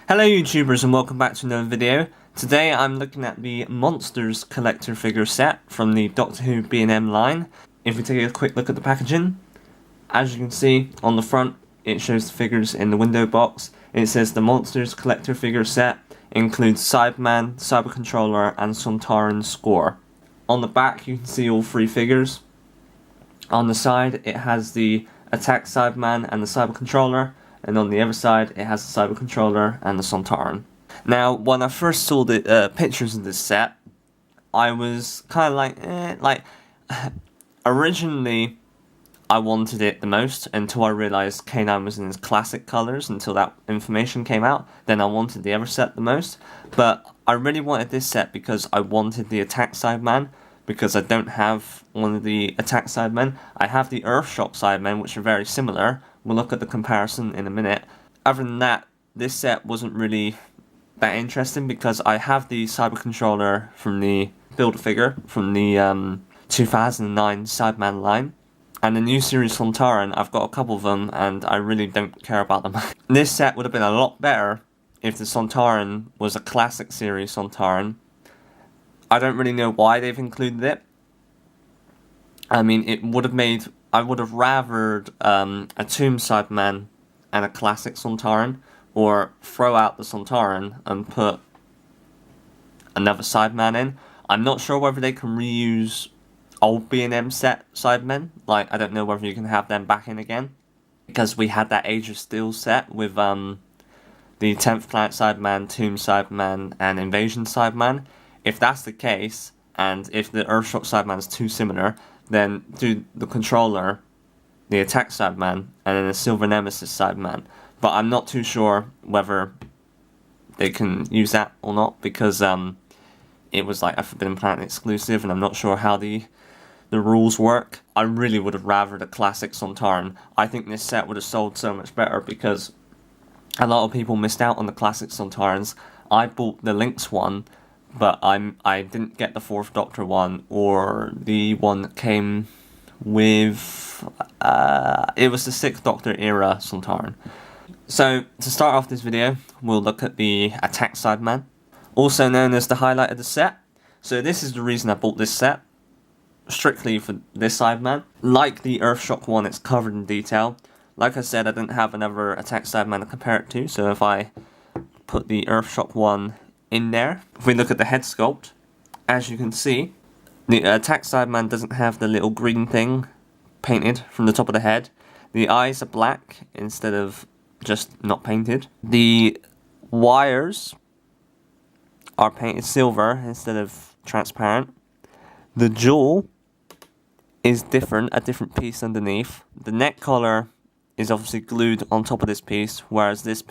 Hello YouTubers and welcome back to another video. Today I'm looking at the Monsters collector figure set from the Doctor Who B&M line. If we take a quick look at the packaging, as you can see on the front it shows the figures in the window box. It says the Monsters collector figure set includes Cyberman, Cyber Controller and Sontaran score. On the back you can see all three figures. On the side it has the Attack Cyberman and the Cyber Controller, and on the other side it has the Cyber Controller and the Sontaran. Now, when I first saw the pictures of this set, I was kind of like, originally I wanted it the most until I realised K9 was in his classic colours until that information came out. Then I wanted the other set the most, but I really wanted this set because I wanted the Attack Cyberman, because I don't have one of the Attack Cybermen. I have the Earthshock Cybermen, which are very similar. We'll look at the comparison in a minute. Other than that, this set wasn't really that interesting because I have the Cyber Controller from the Build-A-Figure from the 2009 Cyberman line. And the new series Sontaran, I've got a couple of them and I really don't care about them. This set would have been a lot better if the Sontaran was a classic series Sontaran. I don't really know why they've included it. I mean, I would have rathered a Tomb Cyberman and a classic Sontaran, or throw out the Sontaran and put another Cyberman in. I'm not sure whether they can reuse old B&M set Cybermen. Like, I don't know whether you can have them back in again, because we had that Age of Steel set with the 10th Planet Cyberman, Tomb Cyberman and Invasion Cyberman. If that's the case, and if the Earthshock Cyberman is too similar, then do the Controller, the Attack Cyberman, and then the Silver Nemesis Cyberman. But I'm not too sure whether they can use that or not, because it was like a Forbidden Planet exclusive, and I'm not sure how the rules work. I really would have rathered a classic Sontaran. I think this set would have sold so much better, because a lot of people missed out on the classic Sontarans. I bought the Lynx one, but I didn't get the 4th Doctor one, or the one that came with, it was the 6th Doctor era Sontaran. So, to start off this video, we'll look at the Attack Cyberman, also known as the highlight of the set. So this is the reason I bought this set, strictly for this Cyberman. Like the Earthshock one, it's covered in detail. Like I said, I didn't have another Attack Cyberman to compare it to, so if I put the Earthshock one in there, if we look at the head sculpt, as you can see, the Attack Cyberman doesn't have the little green thing painted from the top of the head. The eyes are black instead of just not painted. The wires are painted silver instead of transparent. The jewel is different, a different piece underneath. The neck collar is obviously glued on top of this piece, whereas this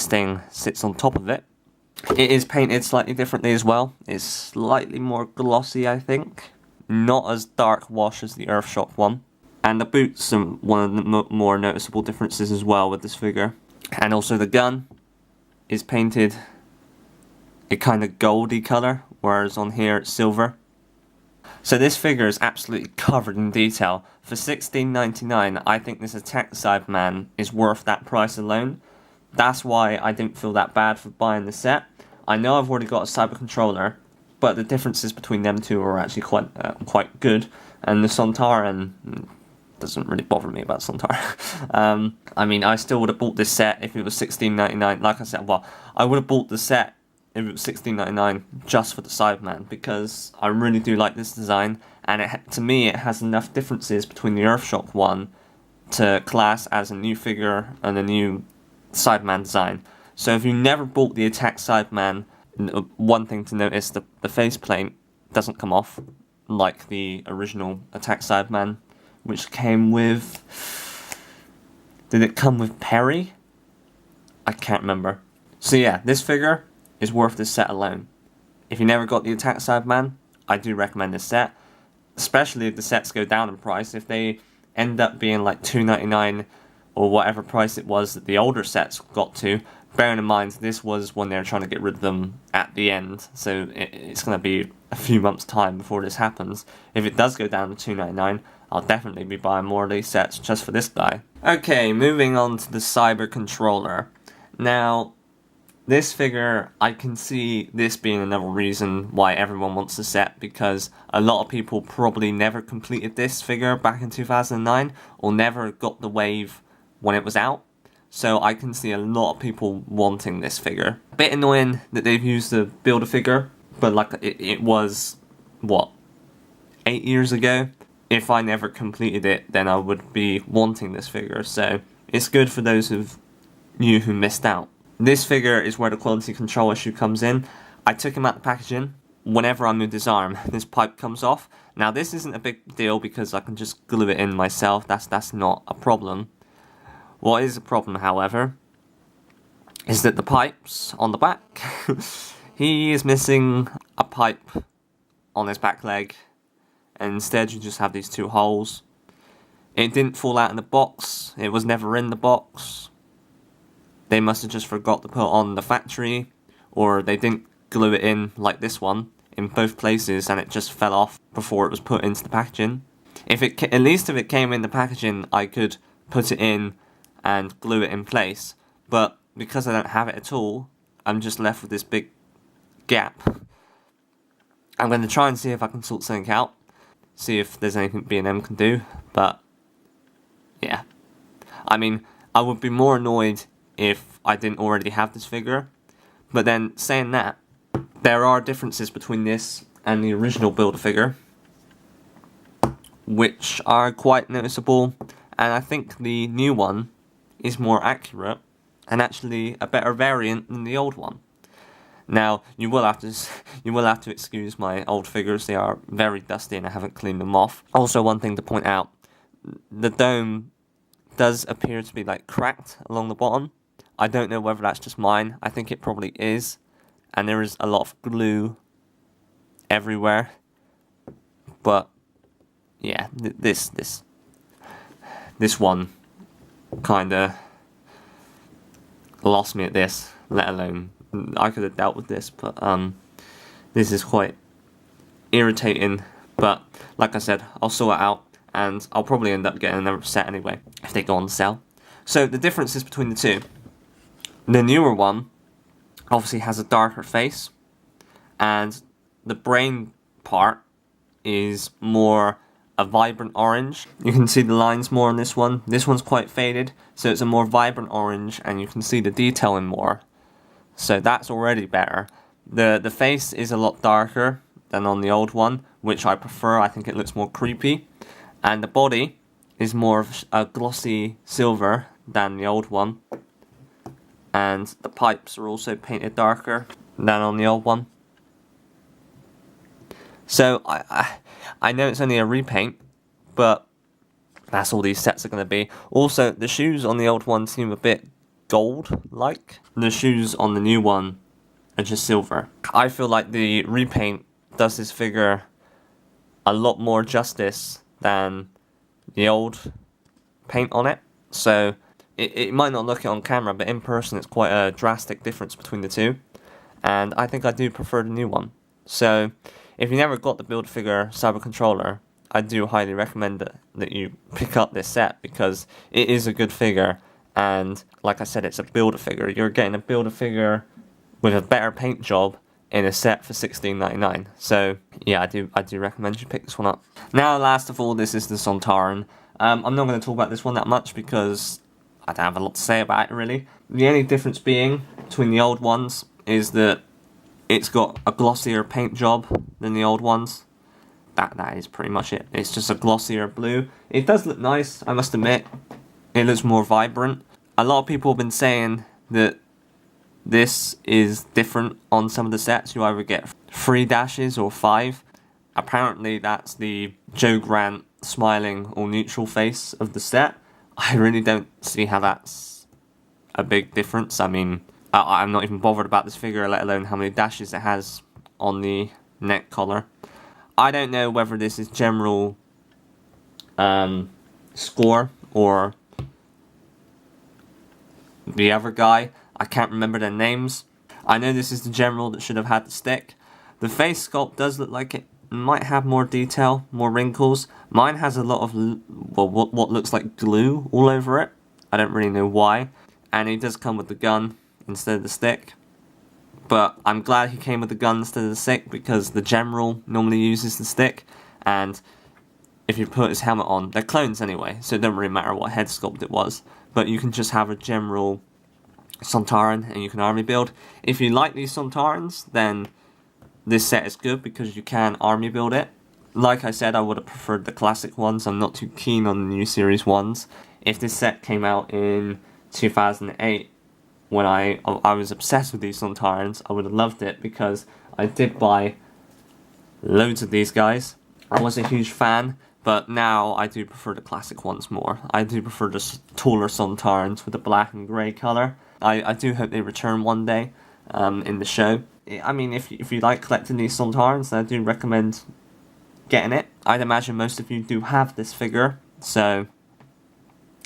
thing sits on top of it. It is painted slightly differently as well. It's slightly more glossy, I think. Not as dark wash as the Earthshock one. And the boots are one of the more noticeable differences as well with this figure. And also the gun is painted a kind of goldy colour, whereas on here it's silver. So this figure is absolutely covered in detail. For $16.99, I think this Attack Cyberman is worth that price alone. That's why I didn't feel that bad for buying the set. I know I've already got a Cyber Controller, but the differences between them two are actually quite good. And the Sontaran doesn't really bother me about Sontaran. I mean, I still would have bought this set if it was $16.99. Like I said, well, I would have bought the set if it was $16.99 just for the Cyberman, because I really do like this design, and to me it has enough differences between the Earthshock one to class as a new figure and a new Cyberman design. So if you never bought the Attack Cyberman, one thing to notice, the faceplate doesn't come off like the original Attack Cyberman, which came with... Did it come with Perry? I can't remember. So yeah, this figure is worth this set alone. If you never got the Attack Cyberman, I do recommend this set. Especially if the sets go down in price. If they end up being like $2.99 or whatever price it was that the older sets got to, bearing in mind this was when they were trying to get rid of them at the end, so it's going to be a few months time before this happens. If it does go down to $2.99, I'll definitely be buying more of these sets just for this guy. Okay, moving on to the Cyber Controller. Now, This figure, I can see this being another reason why everyone wants the set, because a lot of people probably never completed this figure back in 2009, or never got the wave when it was out. So I can see a lot of people wanting this figure. A bit annoying that they've used the Build-A-Figure, but like it was, what, 8 years ago? If I never completed it, then I would be wanting this figure, so it's good for those of you who missed out. This figure is where the quality control issue comes in. I took him out the packaging. Whenever I move his arm, this pipe comes off. Now this isn't a big deal because I can just glue it in myself. That's not a problem. What is a problem, however, is that the pipes on the back, he is missing a pipe on his back leg, and instead you just have these two holes. It didn't fall out in the box. It was never in the box. They must have just forgot to put on the factory, or they didn't glue it in like this one in both places and it just fell off before it was put into the packaging. At least if it came in the packaging, I could put it in and glue it in place, but because I don't have it at all, I'm just left with this big gap. I'm going to try and see if I can sort something out, see if there's anything B&M can do, but yeah. I mean, I would be more annoyed if I didn't already have this figure, but then saying that, there are differences between this and the original Build-A-Figure, which are quite noticeable, and I think the new one is more accurate and actually a better variant than the old one. Now, you will have to excuse my old figures, they are very dusty and I haven't cleaned them off. Also, one thing to point out, the dome does appear to be like cracked along the bottom. I don't know whether that's just mine, I think it probably is, and there is a lot of glue everywhere, but yeah, this one kinda lost me at this, let alone I could have dealt with this, but this is quite irritating, but like I said, I'll sort it out, and I'll probably end up getting another set anyway, if they go on sale. So the differences between the two, the newer one obviously has a darker face, and the brain part is more a vibrant orange. You can see the lines more on this one. This one's quite faded, so it's a more vibrant orange, and you can see the detailing more. So that's already better. The face is a lot darker than on the old one, which I prefer. I think it looks more creepy. And the body is more of a glossy silver than the old one. And the pipes are also painted darker than on the old one. So I know it's only a repaint, but that's all these sets are going to be. Also, the shoes on the old one seem a bit gold-like. The shoes on the new one are just silver. I feel like the repaint does this figure a lot more justice than the old paint on it. So it might not look it on camera, but in person it's quite a drastic difference between the two. And I think I do prefer the new one. So if you never got the Build-A-Figure Cyber Controller, I do highly recommend that you pick up this set, because it is a good figure, and like I said, it's a Build-A-Figure. You're getting a Build-A-Figure with a better paint job in a set for $16.99. So yeah, I do recommend you pick this one up. Now, last of all, this is the Sontaran. I'm not going to talk about this one that much because I don't have a lot to say about it really. The only difference being between the old ones is that it's got a glossier paint job than the old ones. That is pretty much it. It's just a glossier blue. It does look nice, I must admit. It looks more vibrant. A lot of people have been saying that this is different on some of the sets. You either get 3 dashes or 5. Apparently that's the Joe Grant smiling or neutral face of the set. I really don't see how that's a big difference. I mean, I'm not even bothered about this figure, let alone how many dashes it has on the neck collar. I don't know whether this is general score or the other guy. I can't remember their names. I know this is the general that should have had the stick. The face sculpt does look like it might have more detail, more wrinkles. Mine has a lot of, well, what looks like glue all over it. I don't really know why. And it does come with the gun instead of the stick. but I'm glad he came with the gun instead of the stick, because the general normally uses the stick, and if you put his helmet on, they're clones anyway, so it doesn't really matter what head sculpt it was, but you can just have a general Sontaran and you can army build. If you like these Sontarans, then this set is good because you can army build it. Like I said, I would have preferred the classic ones. I'm not too keen on the new series ones. If this set came out in 2008, when I was obsessed with these Sontarans, I would have loved it because I did buy loads of these guys. I was a huge fan, but now I do prefer the classic ones more. I do prefer the taller Sontarans with the black and grey colour. I do hope they return one day in the show. I mean, if you like collecting these Sontarans, then I do recommend getting it. I'd imagine most of you do have this figure, so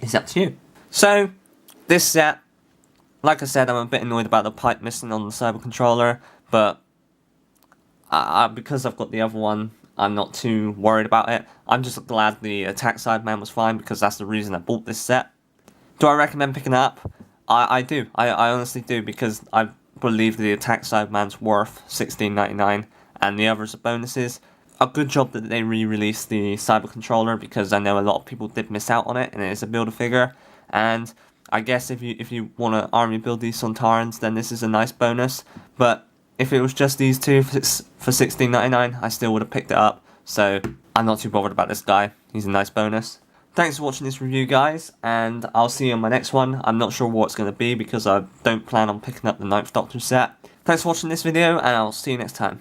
it's up to you. So, this set, like I said, I'm a bit annoyed about the pipe missing on the Cyber Controller, but because I've got the other one, I'm not too worried about it. I'm just glad the Attack Cyberman was fine, because that's the reason I bought this set. Do I recommend picking it up? I do. I honestly do, because I believe the Attack Cyberman's worth $16.99, and the others are bonuses. A good job that they re-released the Cyber Controller, because I know a lot of people did miss out on it, and it is a build-a-figure. And I guess if you want to army build these Sontarans, then this is a nice bonus. But if it was just these two for $16.99, I still would have picked it up. So I'm not too bothered about this guy. He's a nice bonus. Thanks for watching this review, guys, and I'll see you on my next one. I'm not sure what it's going to be because I don't plan on picking up the 9th Doctor set. Thanks for watching this video, and I'll see you next time.